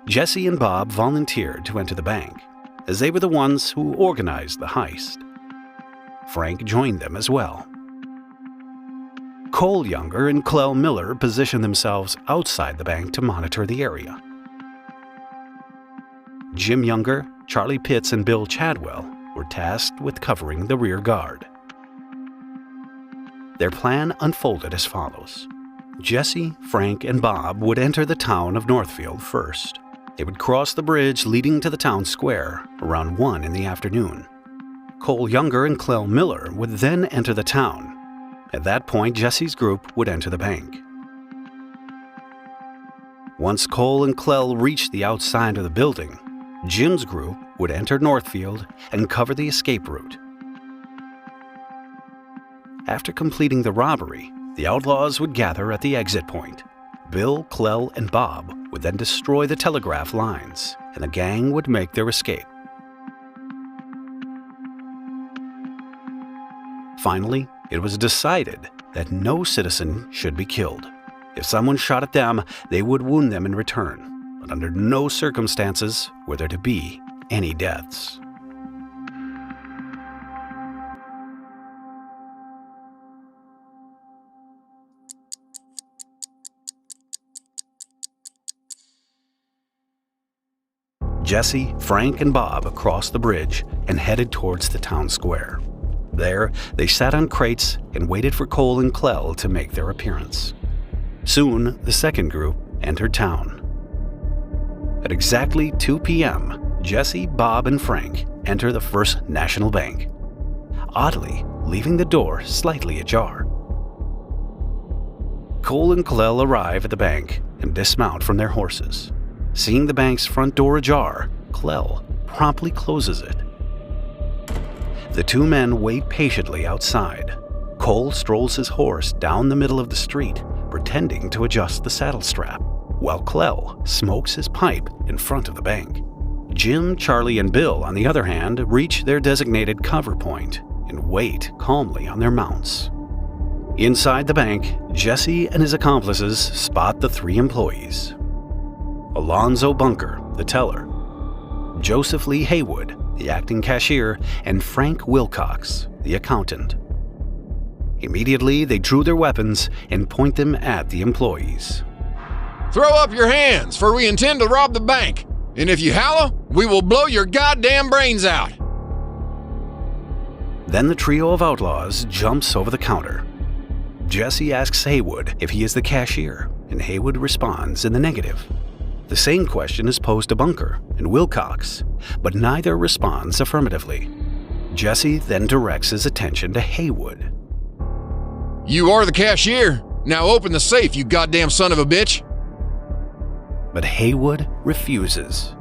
Jesse and Bob volunteered to enter the bank, as they were the ones who organized the heist. Frank joined them as well. Cole Younger and Clell Miller positioned themselves outside the bank to monitor the area. Jim Younger, Charlie Pitts, and Bill Chadwell were tasked with covering the rear guard. Their plan unfolded as follows. Jesse, Frank, and Bob would enter the town of Northfield first. They would cross the bridge leading to the town square around 1 in the afternoon. Cole Younger and Clell Miller would then enter the town. At that point, Jesse's group would enter the bank. Once Cole and Clell reached the outside of the building, Jim's group would enter Northfield and cover the escape route. After completing the robbery, the outlaws would gather at the exit point. Bill, Clell, and Bob would then destroy the telegraph lines, and the gang would make their escape. Finally, it was decided that no citizen should be killed. If someone shot at them, they would wound them in return, but under no circumstances were there to be any deaths. Jesse, Frank, and Bob crossed the bridge and headed towards the town square. There, they sat on crates and waited for Cole and Clell to make their appearance. Soon, the second group entered town. At exactly 2 p.m., Jesse, Bob, and Frank enter the First National Bank, oddly leaving the door slightly ajar. Cole and Clell arrive at the bank and dismount from their horses. Seeing the bank's front door ajar, Clell promptly closes it. The 2 men wait patiently outside. Cole strolls his horse down the middle of the street, pretending to adjust the saddle strap, while Clell smokes his pipe in front of the bank. Jim, Charlie, and Bill, on the other hand, reach their designated cover point and wait calmly on their mounts. Inside the bank, Jesse and his accomplices spot the 3 employees. Alonzo Bunker, the teller, Joseph Lee Haywood, the acting cashier, and Frank Wilcox, the accountant. Immediately, they drew their weapons and point them at the employees. Throw up your hands, for we intend to rob the bank. And if you holler, we will blow your goddamn brains out. Then the trio of outlaws jumps over the counter. Jesse asks Haywood if he is the cashier, and Haywood responds in the negative. The same question is posed to Bunker and Wilcox, but neither responds affirmatively. Jesse then directs his attention to Haywood. You are the cashier. Now open the safe, you goddamn son of a bitch. But Haywood refuses.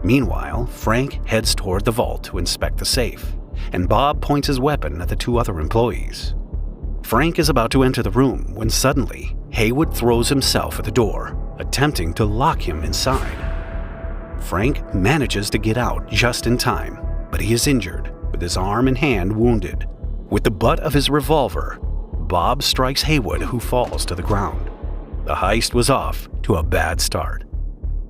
Meanwhile, Frank heads toward the vault to inspect the safe, and Bob points his weapon at the two other employees. Frank is about to enter the room when suddenly Haywood throws himself at the door, attempting to lock him inside. Frank manages to get out just in time, but he is injured, with his arm and hand wounded. With the butt of his revolver, Bob strikes Haywood, who falls to the ground. The heist was off to a bad start.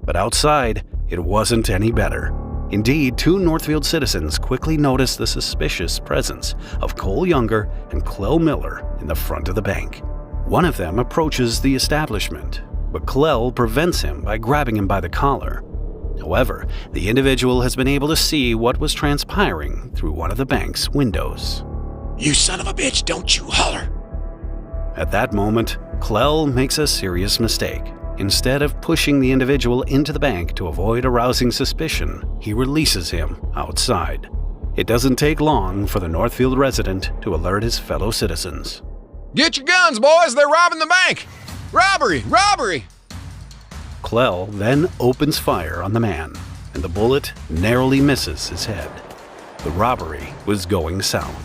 But outside, it wasn't any better. Indeed, two Northfield citizens quickly noticed the suspicious presence of Cole Younger and Clell Miller in the front of the bank. One of them approaches the establishment, but Clell prevents him by grabbing him by the collar. However, the individual has been able to see what was transpiring through one of the bank's windows. You son of a bitch, don't you holler! At that moment, Clell makes a serious mistake. Instead of pushing the individual into the bank to avoid arousing suspicion, he releases him outside. It doesn't take long for the Northfield resident to alert his fellow citizens. Get your guns, boys! They're robbing the bank! Robbery! Robbery! Clell then opens fire on the man, and the bullet narrowly misses his head. The robbery was going south.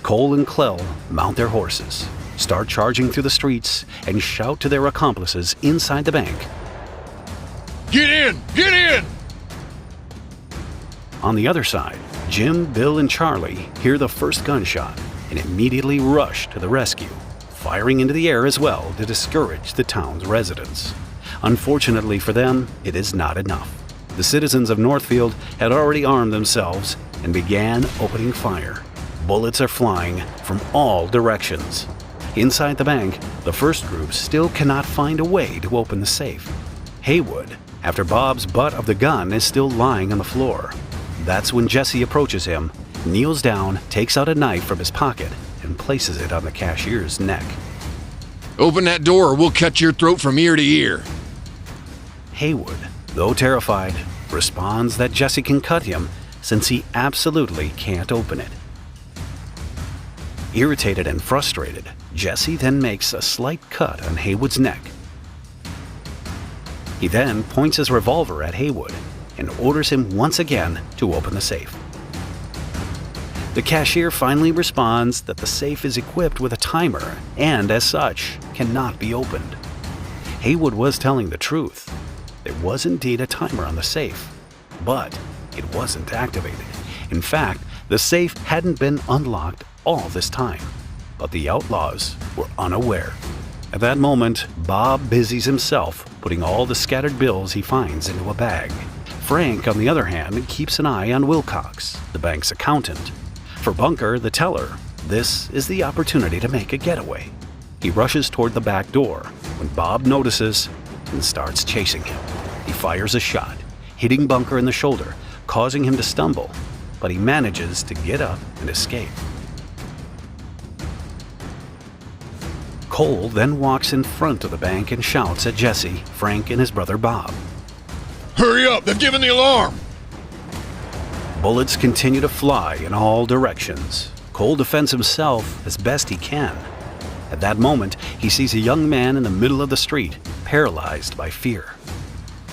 Cole and Clell mount their horses, start charging through the streets, and shout to their accomplices inside the bank. Get in! Get in! On the other side, Jim, Bill, and Charlie hear the first gunshot and immediately rush to the rescue, firing into the air as well to discourage the town's residents. Unfortunately for them, it is not enough. The citizens of Northfield had already armed themselves and began opening fire. Bullets are flying from all directions. Inside the bank, the first group still cannot find a way to open the safe. Haywood, after Bob's butt of the gun is still lying on the floor. That's when Jesse approaches him, kneels down, takes out a knife from his pocket, and places it on the cashier's neck. Open that door or we'll cut your throat from ear to ear. Haywood, though terrified, responds that Jesse can cut him since he absolutely can't open it. Irritated and frustrated, Jesse then makes a slight cut on Haywood's neck. He then points his revolver at Haywood and orders him once again to open the safe. The cashier finally responds that the safe is equipped with a timer and, as such, cannot be opened. Haywood was telling the truth. There was indeed a timer on the safe, but it wasn't activated. In fact, the safe hadn't been unlocked all this time, but the outlaws were unaware. At that moment, Bob busies himself putting all the scattered bills he finds into a bag. Frank, on the other hand, keeps an eye on Wilcox, the bank's accountant. For Bunker, the teller, this is the opportunity to make a getaway. He rushes toward the back door when Bob notices and starts chasing him. He fires a shot, hitting Bunker in the shoulder, causing him to stumble, but he manages to get up and escape. Cole then walks in front of the bank and shouts at Jesse, Frank, and his brother Bob. Hurry up! They've given the alarm! Bullets continue to fly in all directions. Cole defends himself as best he can. At that moment, he sees a young man in the middle of the street, paralyzed by fear.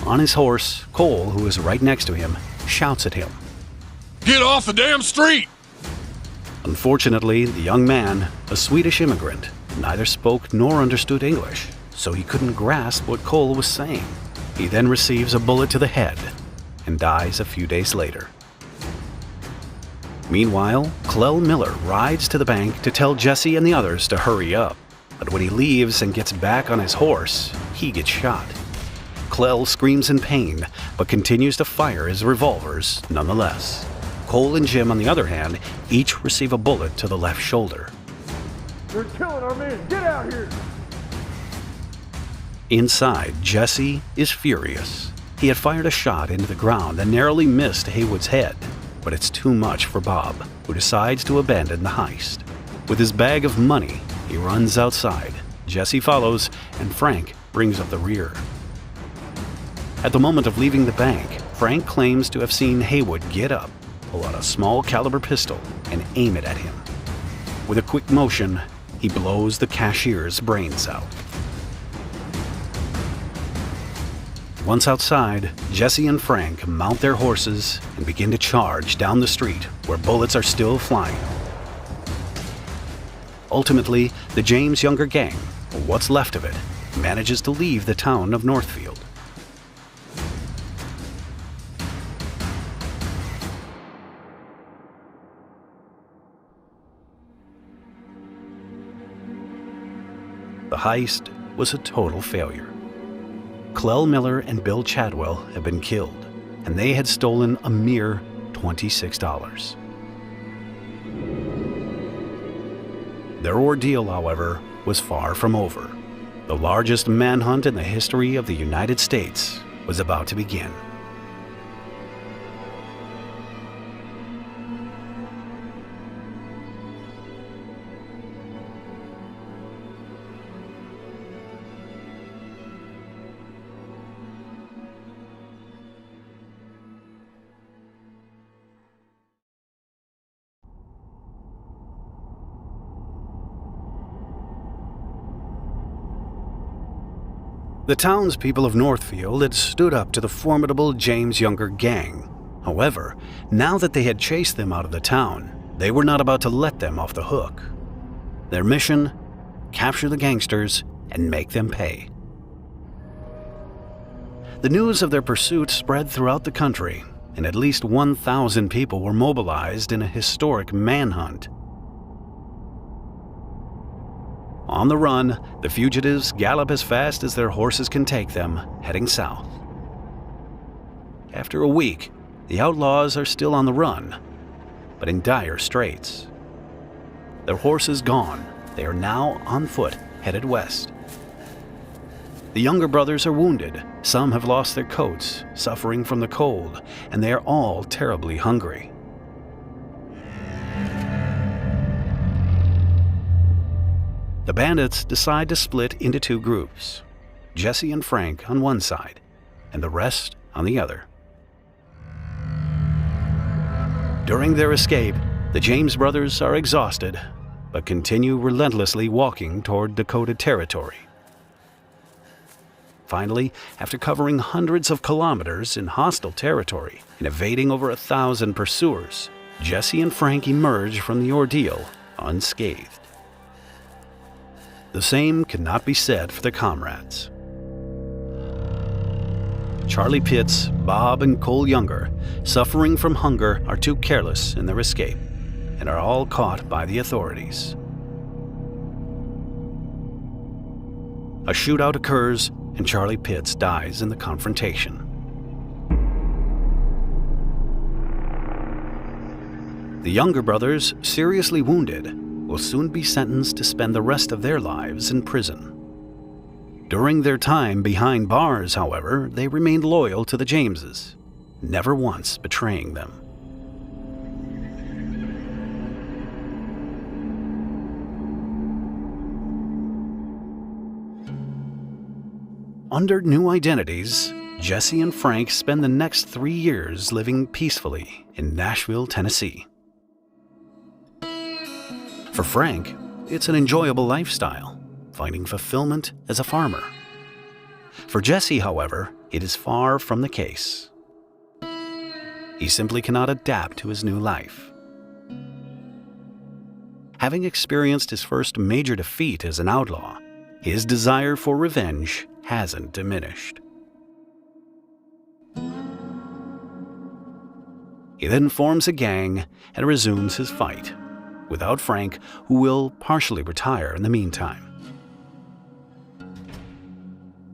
On his horse, Cole, who is right next to him, shouts at him. Get off the damn street! Unfortunately, the young man, a Swedish immigrant, neither spoke nor understood English, so he couldn't grasp what Cole was saying. He then receives a bullet to the head and dies a few days later. Meanwhile, Clell Miller rides to the bank to tell Jesse and the others to hurry up, but when he leaves and gets back on his horse, he gets shot. Clell screams in pain, but continues to fire his revolvers nonetheless. Cole and Jim, on the other hand, each receive a bullet to the left shoulder. They're killing our men! Get out here! Inside, Jesse is furious. He had fired a shot into the ground and narrowly missed Haywood's head, but it's too much for Bob, who decides to abandon the heist. With his bag of money, he runs outside. Jesse follows, and Frank brings up the rear. At the moment of leaving the bank, Frank claims to have seen Haywood get up, pull out a small caliber pistol, and aim it at him. With a quick motion, he blows the cashier's brains out. Once outside, Jesse and Frank mount their horses and begin to charge down the street where bullets are still flying. Ultimately, the James Younger Gang, or what's left of it, manages to leave the town of Northfield. The heist was a total failure. Clell Miller and Bill Chadwell had been killed, and they had stolen a mere $26. Their ordeal, however, was far from over. The largest manhunt in the history of the United States was about to begin. The townspeople of Northfield had stood up to the formidable James Younger Gang. However, now that they had chased them out of the town, they were not about to let them off the hook. Their mission? Capture the gangsters and make them pay. The news of their pursuit spread throughout the country, and at least 1,000 people were mobilized in a historic manhunt. On the run, the fugitives gallop as fast as their horses can take them, heading south. After a week, the outlaws are still on the run, but in dire straits. Their horses gone, they are now on foot, headed west. The Younger brothers are wounded, some have lost their coats, suffering from the cold, and they are all terribly hungry. The bandits decide to split into two groups, Jesse and Frank on one side, and the rest on the other. During their escape, the James brothers are exhausted, but continue relentlessly walking toward Dakota territory. Finally, after covering hundreds of kilometers in hostile territory and evading over 1,000 pursuers, Jesse and Frank emerge from the ordeal unscathed. The same cannot be said for their comrades. Charlie Pitts, Bob, and Cole Younger, suffering from hunger, are too careless in their escape and are all caught by the authorities. A shootout occurs, and Charlie Pitts dies in the confrontation. The Younger brothers, seriously wounded, will soon be sentenced to spend the rest of their lives in prison. During their time behind bars, however, they remained loyal to the Jameses, never once betraying them. Under new identities, Jesse and Frank spend the next 3 years living peacefully in Nashville, Tennessee. For Frank, it's an enjoyable lifestyle, finding fulfillment as a farmer. For Jesse, however, it is far from the case. He simply cannot adapt to his new life. Having experienced his first major defeat as an outlaw, his desire for revenge hasn't diminished. He then forms a gang and resumes his fight, without Frank, who will partially retire in the meantime.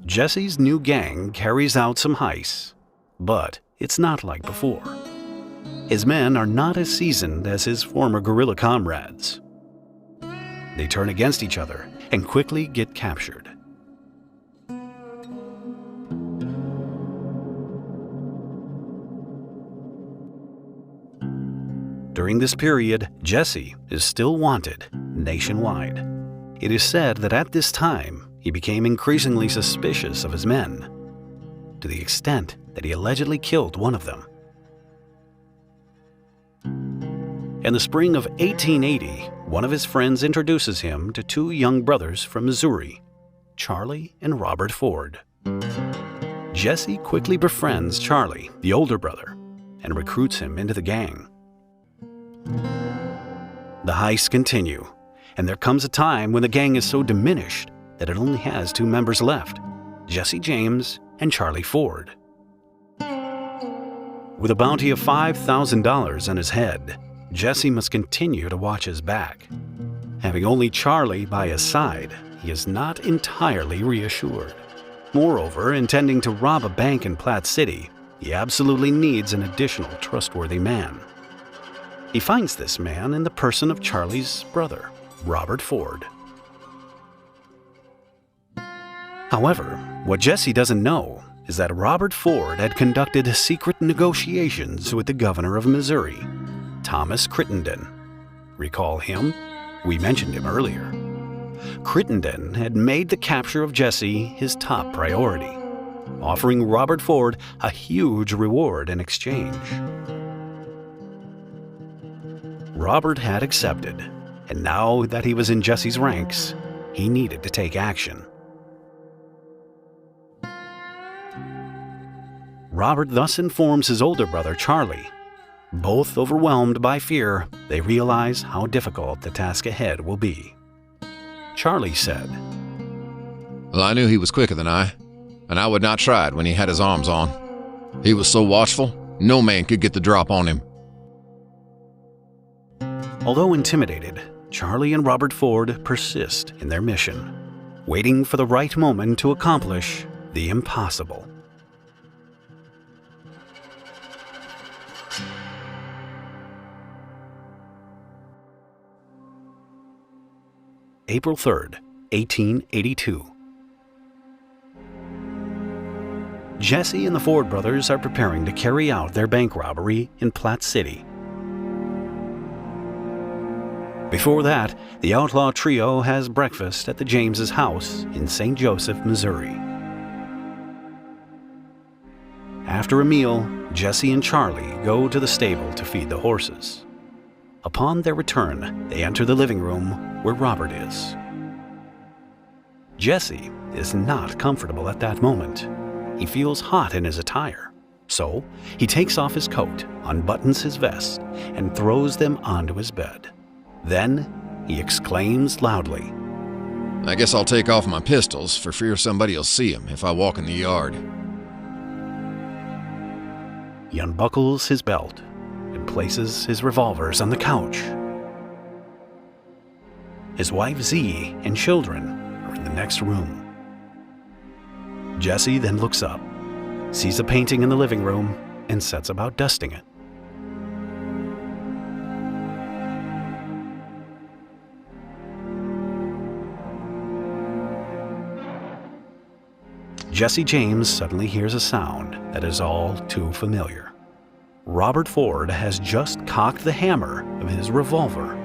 Jesse's new gang carries out some heists, but it's not like before. His men are not as seasoned as his former guerrilla comrades. They turn against each other and quickly get captured. During this period, Jesse is still wanted nationwide. It is said that at this time, he became increasingly suspicious of his men, to the extent that he allegedly killed one of them. In the spring of 1880, one of his friends introduces him to two young brothers from Missouri, Charlie and Robert Ford. Jesse quickly befriends Charlie, the older brother, and recruits him into the gang. The heists continue, and there comes a time when the gang is so diminished that it only has two members left, Jesse James and Charlie Ford. With a bounty of $5,000 on his head, Jesse must continue to watch his back. Having only Charlie by his side, he is not entirely reassured. Moreover, intending to rob a bank in Platte City, he absolutely needs an additional trustworthy man. He finds this man in the person of Charlie's brother, Robert Ford. However, what Jesse doesn't know is that Robert Ford had conducted secret negotiations with the governor of Missouri, Thomas Crittenden. Recall him? We mentioned him earlier. Crittenden had made the capture of Jesse his top priority, offering Robert Ford a huge reward in exchange. Robert had accepted, and now that he was in Jesse's ranks, he needed to take action. Robert thus informs his older brother, Charlie. Both overwhelmed by fear, they realize how difficult the task ahead will be. Charlie said, Well, I knew he was quicker than I, and I would not try it when he had his arms on. He was so watchful, no man could get the drop on him. Although intimidated, Charlie and Robert Ford persist in their mission, waiting for the right moment to accomplish the impossible. April 3rd, 1882. Jesse and the Ford brothers are preparing to carry out their bank robbery in Platte City. Before that, the outlaw trio has breakfast at the Jameses' house in St. Joseph, Missouri. After a meal, Jesse and Charlie go to the stable to feed the horses. Upon their return, they enter the living room where Robert is. Jesse is not comfortable at that moment. He feels hot in his attire, so he takes off his coat, unbuttons his vest, and throws them onto his bed. Then he exclaims loudly, I guess I'll take off my pistols for fear somebody'll see 'em if I walk in the yard. He unbuckles his belt and places his revolvers on the couch. His wife Z and children are in the next room. Jesse then looks up, sees a painting in the living room, and sets about dusting it. Jesse James suddenly hears a sound that is all too familiar. Robert Ford has just cocked the hammer of his revolver.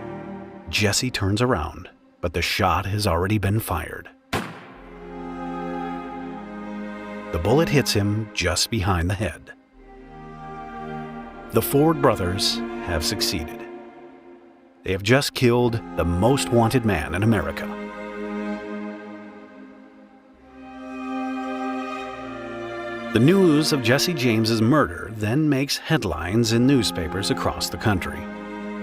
Jesse turns around, but the shot has already been fired. The bullet hits him just behind the head. The Ford brothers have succeeded. They have just killed the most wanted man in America. The news of Jesse James's murder then makes headlines in newspapers across the country.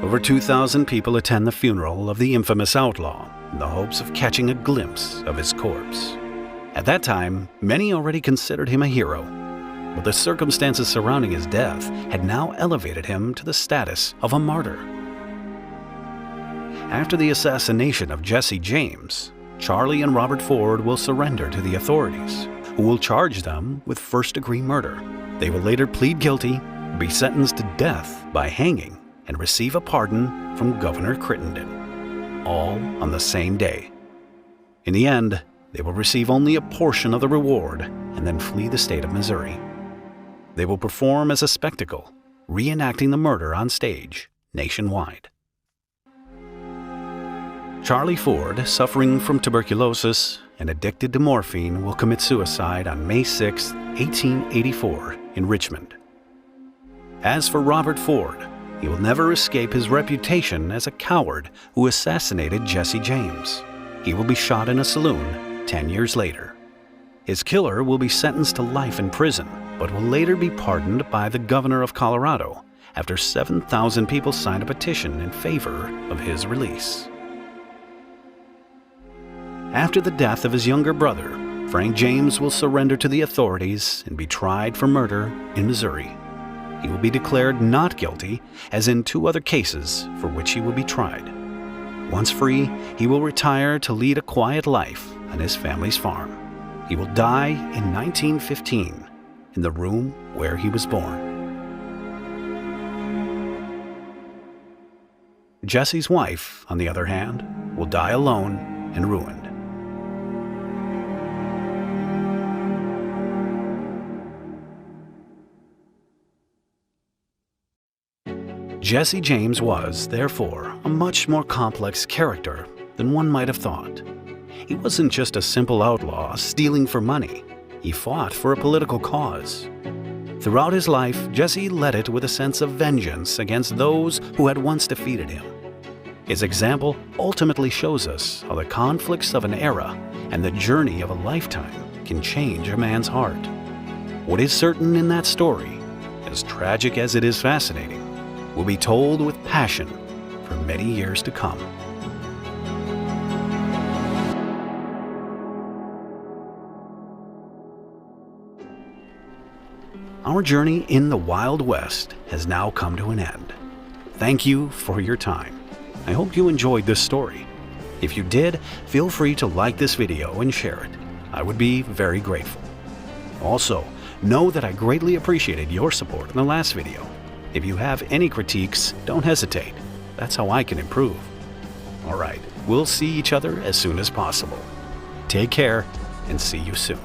Over 2,000 people attend the funeral of the infamous outlaw in the hopes of catching a glimpse of his corpse. At that time, many already considered him a hero, but the circumstances surrounding his death had now elevated him to the status of a martyr. After the assassination of Jesse James, Charlie and Robert Ford will surrender to the authorities, who will charge them with first-degree murder. They will later plead guilty, be sentenced to death by hanging, and receive a pardon from Governor Crittenden, all on the same day. In the end, they will receive only a portion of the reward and then flee the state of Missouri. They will perform as a spectacle, reenacting the murder on stage nationwide. Charlie Ford, suffering from tuberculosis and addicted to morphine, will commit suicide on May 6, 1884, in Richmond. As for Robert Ford, he will never escape his reputation as a coward who assassinated Jesse James. He will be shot in a saloon 10 years later. His killer will be sentenced to life in prison, but will later be pardoned by the governor of Colorado after 7,000 people signed a petition in favor of his release. After the death of his younger brother, Frank James will surrender to the authorities and be tried for murder in Missouri. He will be declared not guilty, as in 2 other cases for which he will be tried. Once free, he will retire to lead a quiet life on his family's farm. He will die in 1915 in the room where he was born. Jesse's wife, on the other hand, will die alone and ruined. Jesse James was, therefore, a much more complex character than one might have thought. He wasn't just a simple outlaw stealing for money. He fought for a political cause. Throughout his life, Jesse led it with a sense of vengeance against those who had once defeated him. His example ultimately shows us how the conflicts of an era and the journey of a lifetime can change a man's heart. What is certain in that story, as tragic as it is fascinating, will be told with passion for many years to come. Our journey in the Wild West has now come to an end. Thank you for your time. I hope you enjoyed this story. If you did, feel free to like this video and share it. I would be very grateful. Also, know that I greatly appreciated your support in the last video. If you have any critiques, don't hesitate. That's how I can improve. All right, we'll see each other as soon as possible. Take care and see you soon.